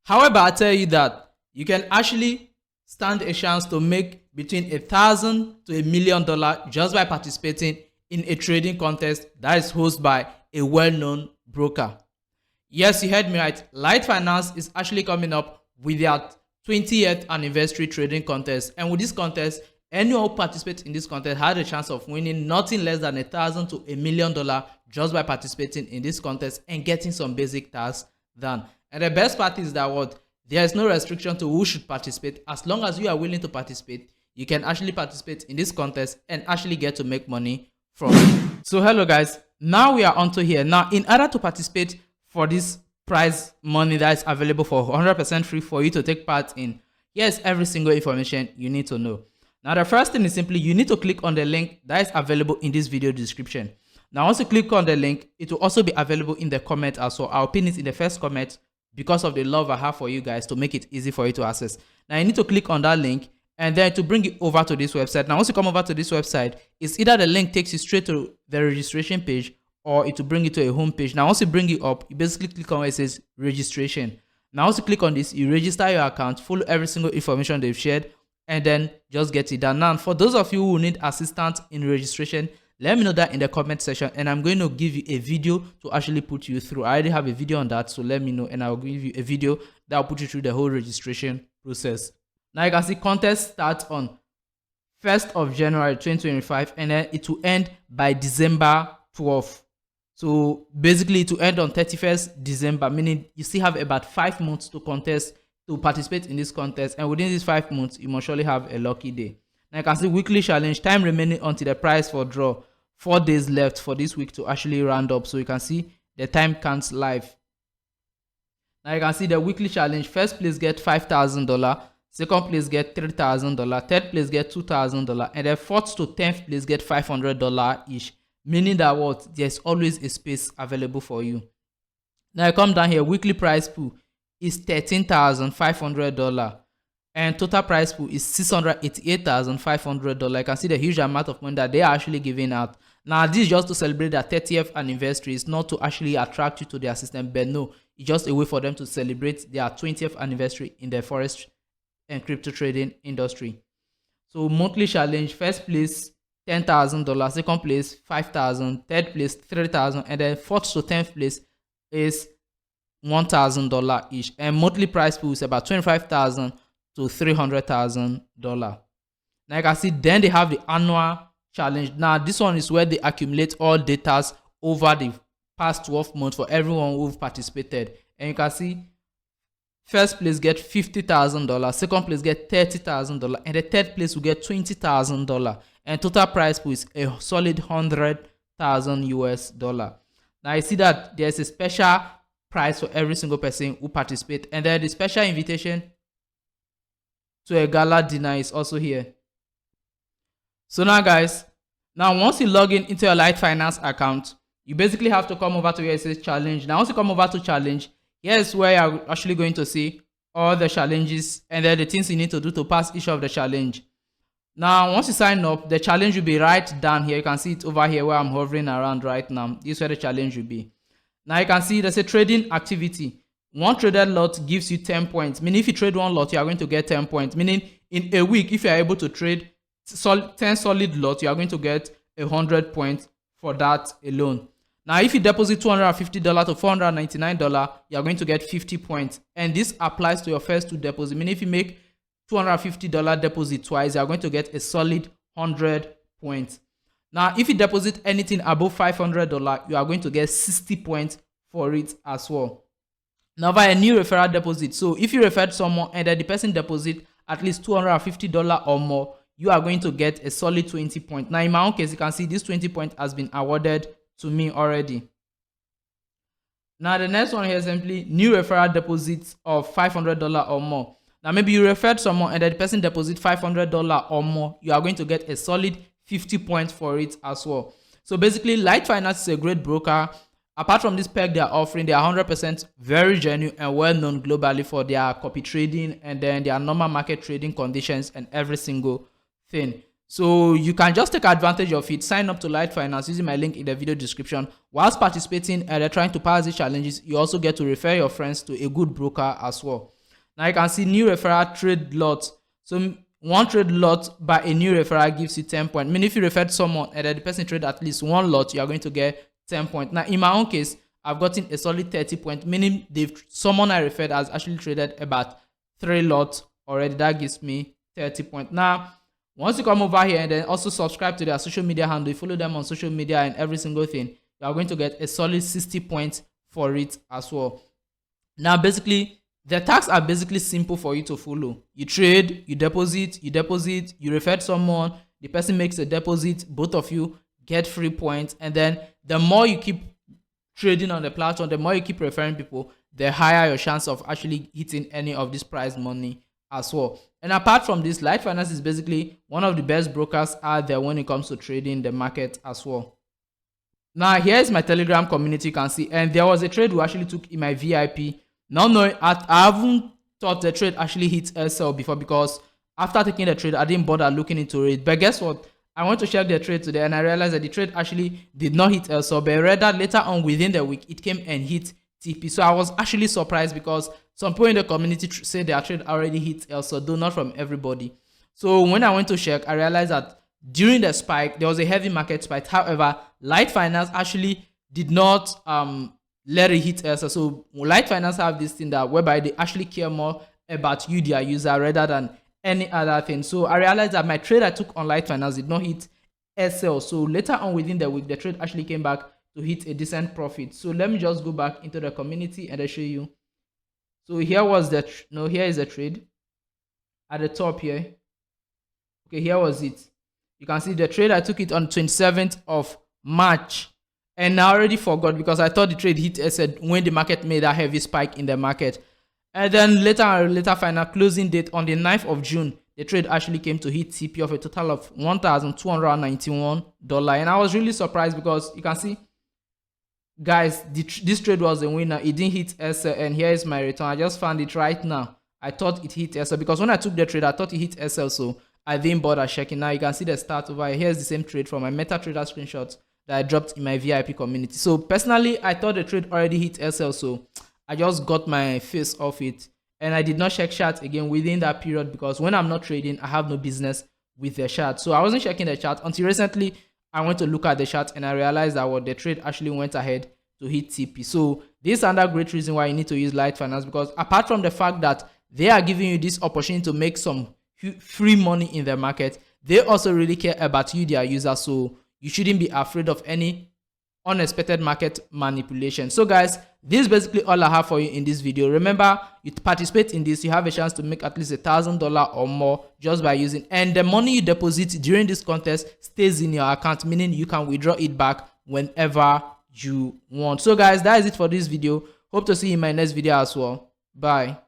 However, I tell you that you can actually stand a chance to make between $1,000 to $1 million just by participating in a trading contest that is hosted by a well-known broker. Yes, you heard me right. LiteFinance is actually coming up with their 20th anniversary trading contest, and with this contest, anyone who participates in this contest had a chance of winning nothing less than $1,000 to $1 million just by participating in this contest and getting some basic tasks done. And the best part is that there is no restriction to who should participate. As long as you are willing to participate, you can actually participate in this contest and actually get to make money from it. So hello guys, now we are onto here. Now, in order to participate for this prize money that is available for 100% free for you to take part in, here's every single information you need to know. Now, the first thing is simply you need to click on the link that is available in this video description. Now, once you click on the link, it will also be available in the comment as well. I'll pin it in the first comment because of the love I have for you guys to make it easy for you to access. Now, you need to click on that link and then to bring it over to this website. Now, once you come over to this website, it's either the link takes you straight to the registration page or it will bring you to a home page. Now, once you bring it up, you basically click on where it says registration. Now, once you click on this, you register your account, follow every single information they've shared, and then just get it done. Now, for those of you who need assistance in registration, let me know that in the comment section, and I'm going to give you a video to actually put you through. I already have a video on that, so let me know, and I'll give you a video that will put you through the whole registration process. Now, you can see contest starts on 1st of January 2025, and then it will end by December 12th. So basically, it will end on 31st December, meaning you still have about 5 months to participate in this contest, and within these 5 months, you must surely have a lucky day. Now, you can see weekly challenge, time remaining until the prize for draw. 4 days left for this week to actually round up, so you can see the time counts live. Now, you can see the weekly challenge. First place get $5,000, second place get $3,000, third place get $2,000, and then 4th to 10th place get $500 each. Meaning that there's always a space available for you. Now, you come down here, weekly prize pool is $13,500 and total prize pool is $688,500. You can see the huge amount of money that they are actually giving out. Now, this is just to celebrate their 30th anniversary. It's not to actually attract you to their system, but no, it's just a way for them to celebrate their 20th anniversary in the forex and crypto trading industry. So monthly challenge, first place $10,000, second place $5,000, third place $3,000, and then 4th to 10th place is $1,000 each. And monthly prize pool is about $25,000 to $300,000. Now, you can see then they have the annual challenge. Now, this one is where they accumulate all data over the past 12 months for everyone who've participated. And you can see first place get $50,000, second place get $30,000, and the third place will get $20,000. And total prize pool is a solid $100,000 US. Now, you see that there's a special prize for every single person who participates, and then the special invitation to a gala dinner is also here. So now, guys, once you log into your LiteFinance account, you basically have to come over to where it says challenge. Now, once you come over to challenge, here's where you're actually going to see all the challenges and then the things you need to do to pass each of the challenge. Now, once you sign up, the challenge will be right down here. You can see it over here where I'm hovering around right now. This is where the challenge will be. Now, you can see there's a trading activity. One traded lot gives you 10 points. Meaning, if you trade one lot, you are going to get 10 points. Meaning, in a week, if you are able to trade 10 solid lots, you are going to get 100 points for that alone. Now, if you deposit $250 to $499, you are going to get 50 points. And this applies to your first 2 deposits. Meaning, if you make $250 deposit twice, you are going to get a solid 100 points. Now, if you deposit anything above $500, you are going to get 60 points for it as well. Now, via a new referral deposit. So, if you referred someone and then the person deposit at least $250 or more, you are going to get a solid 20 points. Now, in my own case, you can see this 20 points has been awarded to me already. Now, the next one here is simply new referral deposits of $500 or more. Now, maybe you referred someone and the person deposit $500 or more, you are going to get a solid 50 points for it as well. So basically, LiteFinance is a great broker. Apart from this perk they are offering, they are 100% very genuine and well known globally for their copy trading and then their normal market trading conditions and every single thing. So you can just take advantage of it. Sign up to LiteFinance using my link in the video description. Whilst participating and trying to pass these challenges, you also get to refer your friends to a good broker as well. Now you can see new referral trade lot. So one trade lot by a new referral gives you 10 points. I mean, if you referred someone and then the person trade at least one lot, you are going to get 10 points. Now in my own case, I've gotten a solid 30 points, meaning someone I referred has actually traded about 3 lots already. That gives me 30 points. Now once you come over here and then also subscribe to their social media handle, you follow them on social media and every single thing, you are going to get a solid 60 points for it as well. Now basically the tasks are basically simple for you to follow. You trade, you deposit, you refer someone, the person makes a deposit, both of you get free points, and then the more you keep trading on the platform, the more you keep referring people, the higher your chance of actually hitting any of this prize money as well. And apart from this, LiteFinance is basically one of the best brokers out there when it comes to trading the market as well. Now here's my Telegram community, you can see, and there was a trade we actually took in my VIP. Now knowing I haven't thought the trade actually hit SL before, because after taking the trade I didn't bother looking into it. But guess what, I went to check the trade today and I realized that the trade actually did not hit SL, but rather later on within the week it came and hit TP. So I was actually surprised, because some people in the community say their trade already hit SL, though not from everybody. So when I went to check, I realized that during the spike there was a heavy market spike. However, LiteFinance actually did not let it hit SL. So LiteFinance have this thing that whereby they actually care more about you, their user, rather than any other thing. So I realized that my trade I took on LiteFinance did not hit SL. So later on within the week, the trade actually came back to hit a decent profit. So let me just go back into the community and I'll show you. So here was the here is the trade at the top here. Okay, here was it. You can see the trade I took it on 27th of March. And I already forgot, because I thought the trade hit SL when the market made a heavy spike in the market. And then later final closing date on the 9th of June, the trade actually came to hit TP of a total of $1,291. And I was really surprised, because you can see, guys, this trade was a winner. It didn't hit SL, and here is my return. I just found it right now. I thought it hit SL, because when I took the trade I thought it hit SL, so I didn't bother checking. Now you can see the start over here. Here's the same trade from my MetaTrader screenshots that I dropped in my VIP community. So personally, I thought the trade already hit SL, so I just got my face off it, and I did not check chart again within that period, because when I'm not trading I have no business with the chart. So I wasn't checking the chart until recently. I went to look at the chart and I realized that the trade actually went ahead to hit TP. So this is another great reason why you need to use LiteFinance, because apart from the fact that they are giving you this opportunity to make some free money in the market, they also really care about you, their user. So you shouldn't be afraid of any unexpected market manipulation. So guys, this is basically all I have for you in this video. Remember, you participate in this, you have a chance to make at least $1,000 or more just by using, and the money you deposit during this contest stays in your account, meaning you can withdraw it back whenever you want. So guys, that is it for this video. Hope to see you in my next video as well. Bye.